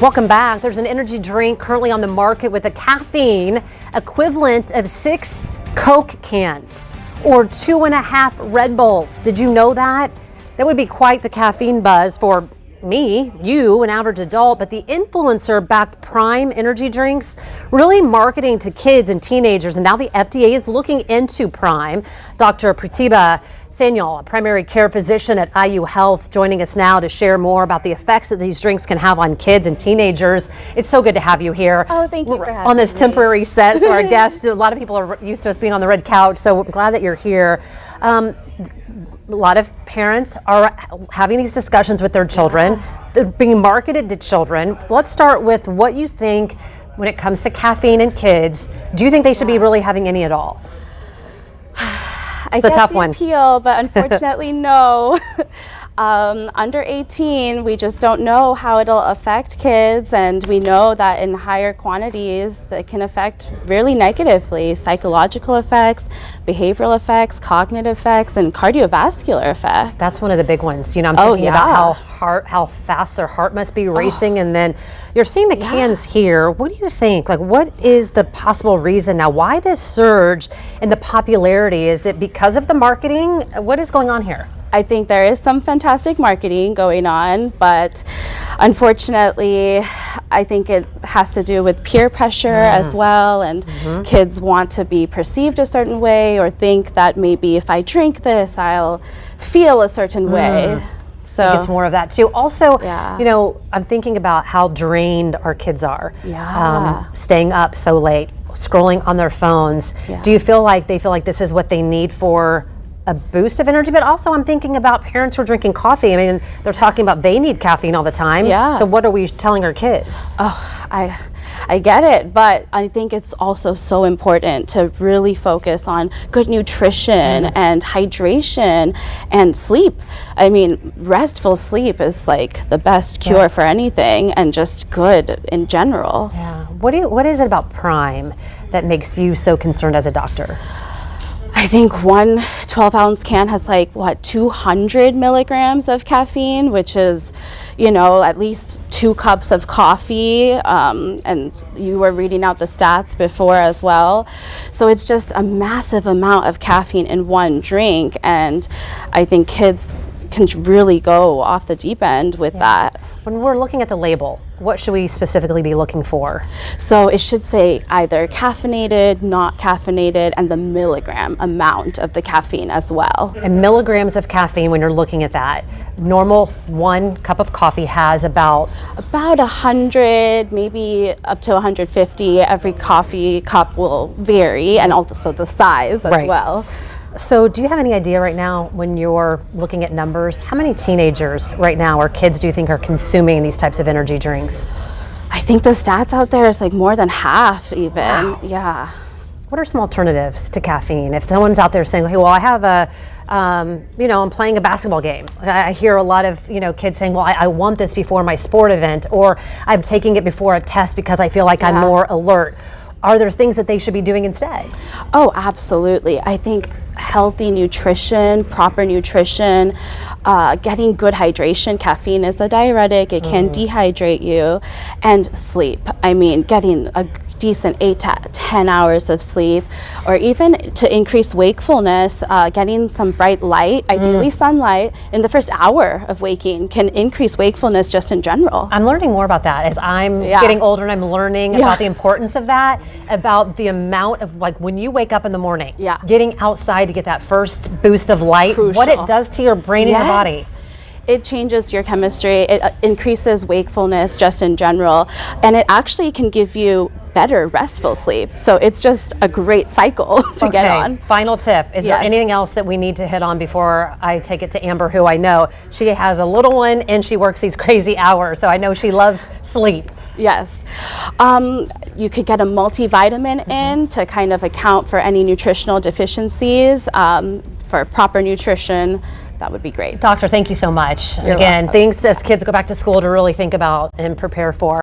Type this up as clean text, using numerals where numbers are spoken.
Welcome back. There's an energy drink currently on the market with a caffeine equivalent of 6 Coke cans or 2.5 Red Bulls. Did you know that? That would be quite the caffeine buzz for me, you, an average adult, but the influencer-backed Prime energy drinks really marketing to kids and teenagers, and now the FDA is looking into Prime. Dr. Pratibha Sanyal, a primary care physician at IU Health, joining us now to share more about the effects that these drinks can have on kids and teenagers. It's so good to have you here. Oh, thank you for having me. On this temporary set, so our guests, a lot of people are used to us being on the red couch, so I'm glad that you're here. A lot of parents are having these discussions with their children. They're being marketed to children. Let's start with what you think when it comes to caffeine in kids. Do you think they should be really having any at all? It's a tough one. Appeal, but unfortunately, no. Under 18, we just don't know how it'll affect kids, and we know that in higher quantities that can affect really negatively psychological effects, behavioral effects, cognitive effects, and cardiovascular effects. That's one of the big ones. You know, I'm thinking about how fast their heart must be racing, and then you're seeing the cans here. What do you think? Like, what is the possible reason now? Why this surge in the popularity? Is it because of the marketing? What is going on here? I think there is some fantastic marketing going on, but unfortunately, I think it has to do with peer pressure as well, and kids want to be perceived a certain way or think that maybe if I drink this, I'll feel a certain way. So I think it's more of that too. Also, you know, I'm thinking about how drained our kids are. Staying up so late, scrolling on their phones. Do you feel like they feel like this is what they need for a boost of energy? But also I'm thinking about parents who are drinking coffee. I mean, they're talking about they need caffeine all the time. So what are we telling our kids? Oh, I get it, but I think it's also so important to really focus on good nutrition and hydration and sleep. I mean, restful sleep is like the best cure for anything, and just good in general. What is it about Prime that makes you so concerned as a doctor? I think one 12-ounce can has like, 200 milligrams of caffeine, which is, you know, at least 2 cups of coffee. And you were reading out the stats before as well. So it's just a massive amount of caffeine in one drink. And I think kids can really go off the deep end with that. When we're looking at the label, what should we specifically be looking for? So it should say either caffeinated, not caffeinated, and the milligram amount of the caffeine as well. And milligrams of caffeine when you're looking at that. Normal 1 cup of coffee has about 100, maybe up to 150. Every coffee cup will vary, and also the size as well. So do you have any idea right now, when you're looking at numbers, how many teenagers right now or kids do you think are consuming these types of energy drinks? I think the stats out there is like more than half even. What are some alternatives to caffeine? If someone's out there saying, hey, well, I have a, you know, I'm playing a basketball game. I hear a lot of, you know, kids saying, well, I want this before my sport event, or I'm taking it before a test because I feel like I'm more alert. Are there things that they should be doing instead? Oh, absolutely. I think healthy nutrition, proper nutrition, getting good hydration. Caffeine is a diuretic. It can dehydrate you. And sleep. I mean, getting a decent 8 to 10 hours of sleep, or even to increase wakefulness, getting some bright light, ideally sunlight, in the first hour of waking can increase wakefulness just in general. I'm learning more about that as I'm getting older, and I'm learning about the importance of that, about the amount of, like, when you wake up in the morning, getting outside to get that first boost of light, what it does to your brain and your body. It changes your chemistry, it increases wakefulness just in general, and it actually can give you better restful sleep. So it's just a great cycle to get on. Final tip. Is there anything else that we need to hit on before I take it to Amber, who I know she has a little one and she works these crazy hours, so I know she loves sleep. Yes. You could get a multivitamin in to kind of account for any nutritional deficiencies. For proper nutrition, that would be great. Doctor, thank you so much. You're Again, welcome. things as kids go back to school to really think about and prepare for.